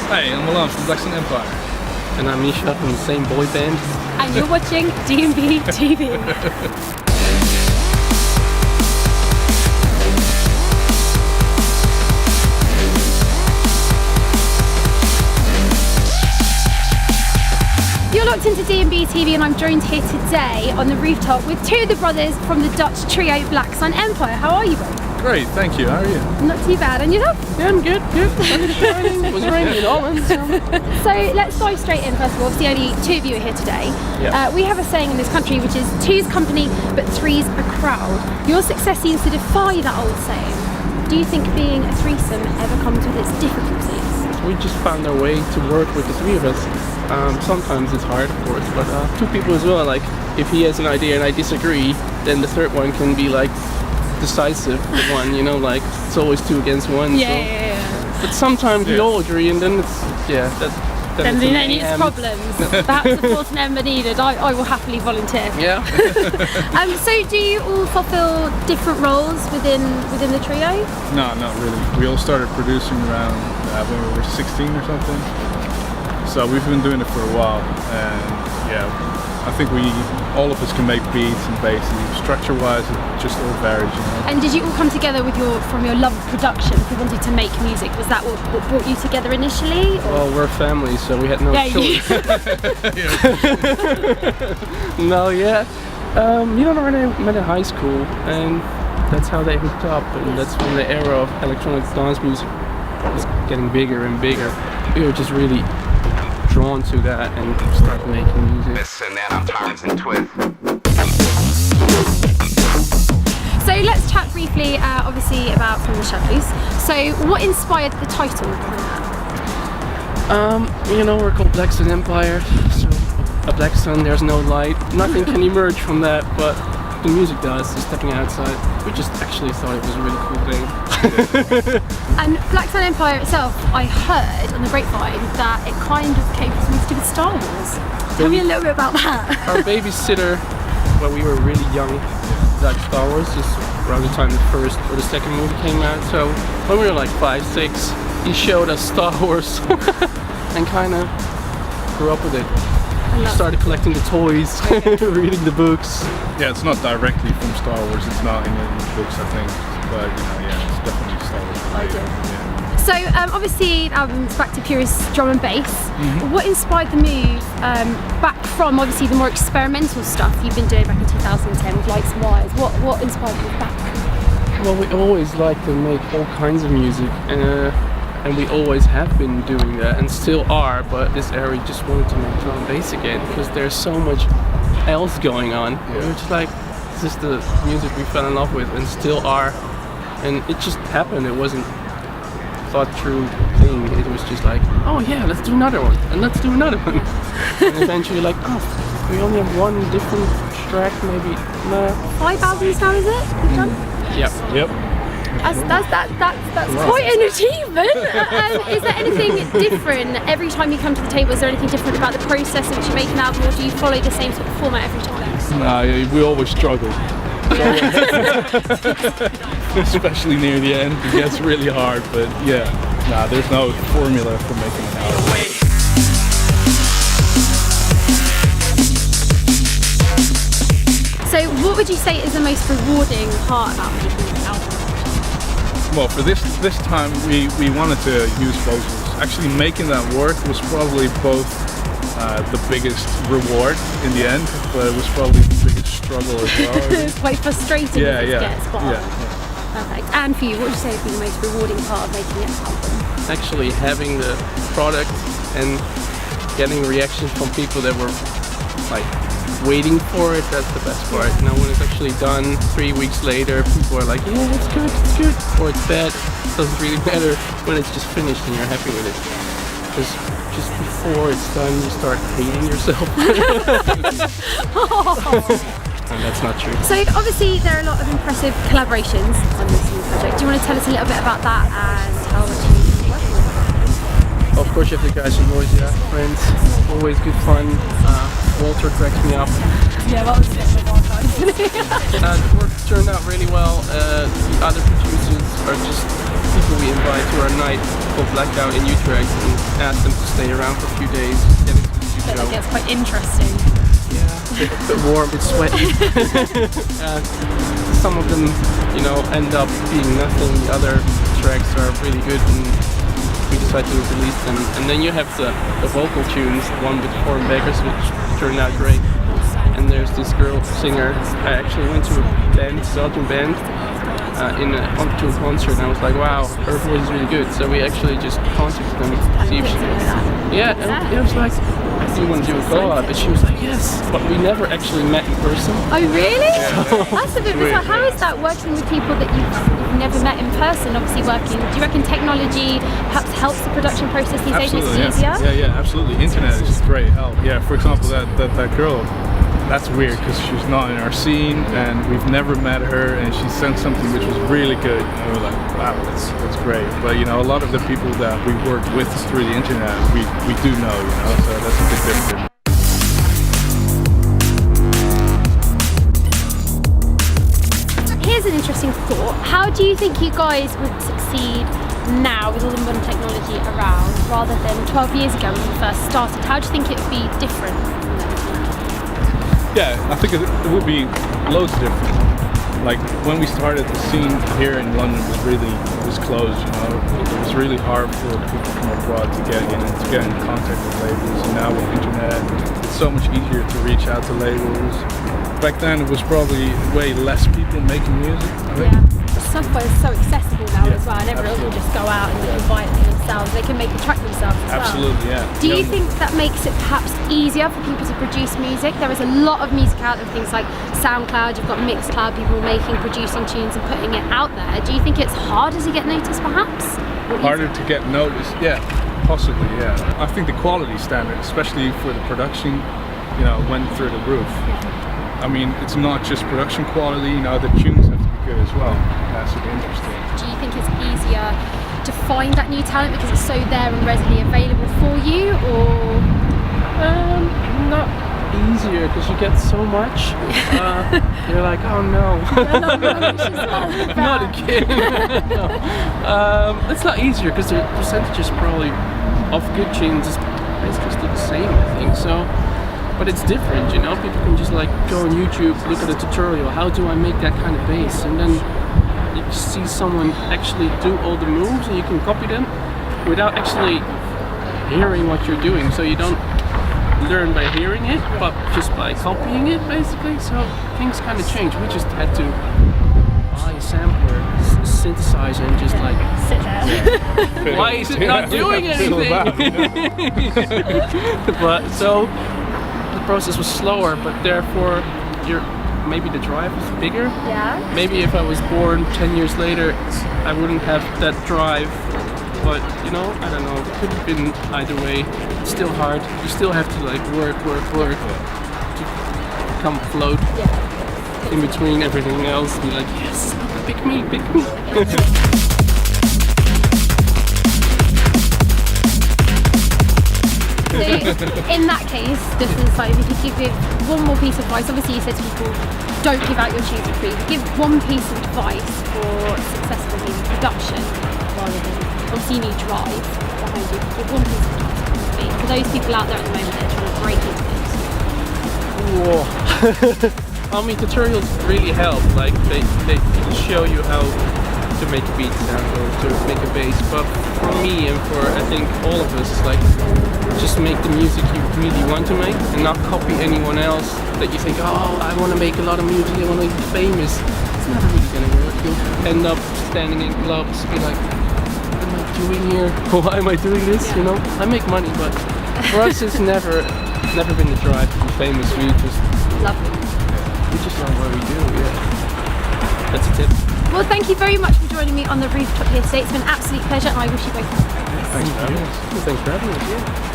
Hey, I'm Milan from Drum&BassArena. And I'm Misha from the same boy band. And you're watching D&BTV. You're locked into D&BTV and I'm joined here today on the rooftop with two of the brothers from the Dutch trio Black Sun Empire. How are you both? Great, thank you. How are you? Not too bad. And yourself? Yeah, I'm good. It was raining in Holland. So let's dive straight in first of all. Obviously only two of you are here today. Yeah. We have a saying in this country which is two's company but three's a crowd. Your success seems to defy that old saying. Do you think being a threesome ever comes with its difficulties? We just found our way to work with the three of us. Sometimes it's hard, of course, but two people as well. Like, if he has an idea and I disagree, then the third one can be like decisive one, you know, like it's always two against one. Yeah. But sometimes we all agree, and then it's Then it's problems. Perhaps a fourth member needed. I will happily volunteer. Yeah. So do you all fulfill different roles within the trio? No, not really. We all started producing around when we were 16 or something. So we've been doing it for a while, and yeah, I think all of us can make beats and basses. Structure-wise, it just all varies, you know. And did you all come together from your love of production? If you wanted to make music, was that what brought you together initially? Or? Well, we're family, so we had no choice. No, yeah. You know, when I met in high school, and that's how they hooked up, and that's when the era of electronic dance music was getting bigger and bigger. We were just really drawn to that and started making music. So let's chat briefly, obviously, about From the Shadows. So what inspired the title behind that? You know, we're called Black Sun Empire, so a black sun, there's no light. Nothing can emerge from that, but the music does, so stepping outside. We just actually thought it was a really cool thing. And Black Sun Empire itself, I heard on the grapevine that it kind of came from something to do with Star Wars. Tell me a little bit about that. Our babysitter, when we were really young, liked Star Wars, just around the time the first or the second movie came out. So when we were like 5, 6, he showed us Star Wars and kind of grew up with it. We started collecting the toys, reading the books. Yeah, it's not directly from Star Wars. It's not in the books, I think. But you know, yeah, it's definitely Star Wars. Yeah. So obviously the album's back to purist drum and bass. Mm-hmm. What inspired the move back from obviously the more experimental stuff you've been doing back in 2010 with Lights and Wires? What inspired you back? Well, we always like to make all kinds of music. And we always have been doing that and still are, but this era we just wanted to make drum and bass again because there's so much else going on. Yeah. We were just like, this is the music we fell in love with and still are, and it just happened. It wasn't thought through thing. It was just like, oh yeah, let's do another one and let's do another one. And eventually like, oh, we only have one different track, maybe. No. 5 albums now, is it? You've done? Yep. That's quite an achievement. Is there anything different every time you come to the table? Is there anything different about the process in which you make an album, or do you follow the same sort of format every time? No, we always struggle. Especially near the end, it gets really hard, but yeah, there's no formula for making an album. So what would you say is the most rewarding part about making an album? Well, for this time we wanted to use vocals. Actually making that work was probably both the biggest reward in the end, but it was probably the biggest struggle as well. It's quite frustrating as it gets, but perfect. And for you, what would you say has been the most rewarding part of making an album? Actually having the product and getting reactions from people that were like waiting for it, that's the best part. Now when it's actually done 3 weeks later, people are like, yeah, it's good, or it's bad. It doesn't really matter when it's just finished and you're happy with it. Because just before it's done, you start hating yourself. And that's not true. So obviously there are a lot of impressive collaborations on this new project. Do you want to tell us a little bit about that and how much you work with? Of course you have the guys from Noisy Friends, always good fun. Walter cracks me up. Yeah, that was it with our guys. isn't he? The work turned out really well. The other producers are just people we invite to our night called Blackout in Utrecht and ask them to stay around for a few days, get into the So show. that gets quite interesting. Yeah, a bit warm, a bit sweaty. Some of them, you know, end up being nothing. The other tracks are really good, and we decided to release them. And then you have the vocal tunes, one with foreign beggars, which turned out great. And there's this girl singer. I actually went to a band, Belgian band, onto a concert, and I was like, wow, her voice is really good. So we actually just contacted them to see if she. Yeah, and it was like, do you want to do a collab? And she was like, yes, but we never actually met in person. Oh really? Yeah. That's a bit bizarre. How is that working with people that you've never met in person? Obviously working. Do you reckon technology perhaps helps the production process these days? Makes it easier? Yeah, absolutely. Internet is just great help. Yeah, for example, that girl. That's weird because she's not in our scene and we've never met her, and she sent something which was really good, and we were like, wow, that's great. But you know, a lot of the people that we work with through the internet, we do know, you know, so that's a bit different. Here's an interesting thought. How do you think you guys would succeed now with all the modern technology around rather than 12 years ago when you first started? How do you think it would be different? Yeah, I think it would be loads different. Like when we started, the scene here in London was closed, you know. It was really hard for people from abroad to get in and to get in contact with labels. And now with internet, it's so much easier to reach out to labels. Back then it was probably way less people making music, I think. Yeah. Software is so accessible now as well, and everyone absolutely. can just go out and they can buy it for themselves. They can make a track themselves as well. Absolutely, yeah. Do you think that makes it perhaps easier for people to produce music? There is a lot of music out there, things like SoundCloud, you've got Mixcloud, people producing tunes and putting it out there. Do you think it's harder to get noticed perhaps? Harder to get noticed, yeah, possibly, yeah. I think the quality standard, especially for the production, you know, went through the roof. I mean, it's not just production quality, you know, the tunes have to be good as well. That's super interesting. Do you think it's easier to find that new talent because it's so there and readily available for you, or? Not easier because you get so much. You're like, oh no. Not again. No. It's not easier because the percentages probably of good tunes is basically still the same, I think. So. But it's different, you know, people can just like go on YouTube, look at a tutorial, how do I make that kind of bass, and then you see someone actually do all the moves and you can copy them without actually hearing what you're doing. So you don't learn by hearing it, but just by copying it basically. So things kind of change. We just had to buy a sampler, synthesizer, and just like sit there. why is it not doing anything? But so the process was slower, but therefore maybe the drive was bigger. Yeah. Maybe if I was born 10 years later, I wouldn't have that drive. But you know, I don't know. It could have been either way. It's still hard. You still have to like work to come afloat in between everything else. Be like, yes, pick me. So in that case, just inside, if you could give one more piece of advice, obviously you said to people, don't give out your tunes for free, but give one piece of advice for successful music production, rather than, obviously you need drive behind you, give one piece of advice for those people out there at the moment that are trying to break into this. Whoa. I mean, tutorials really help, like they show you how to make a beat sound or to make a bass, but for me and for I think all of us, like just make the music you really want to make and not copy anyone else that you think, oh, I want to make a lot of music, I want to be famous. It's never really going to work. You'll end up standing in clubs, be like, what am I doing here? Why am I doing this? Yeah. You know, I make money, but for us it's never been the drive to be famous. We just Love it. we just love what we do, yeah. That's a tip. Well, thank you very much for joining me on the rooftop here today. It's been an absolute pleasure, and I wish you both the very best. Thanks for having us. Thanks for having us, yeah.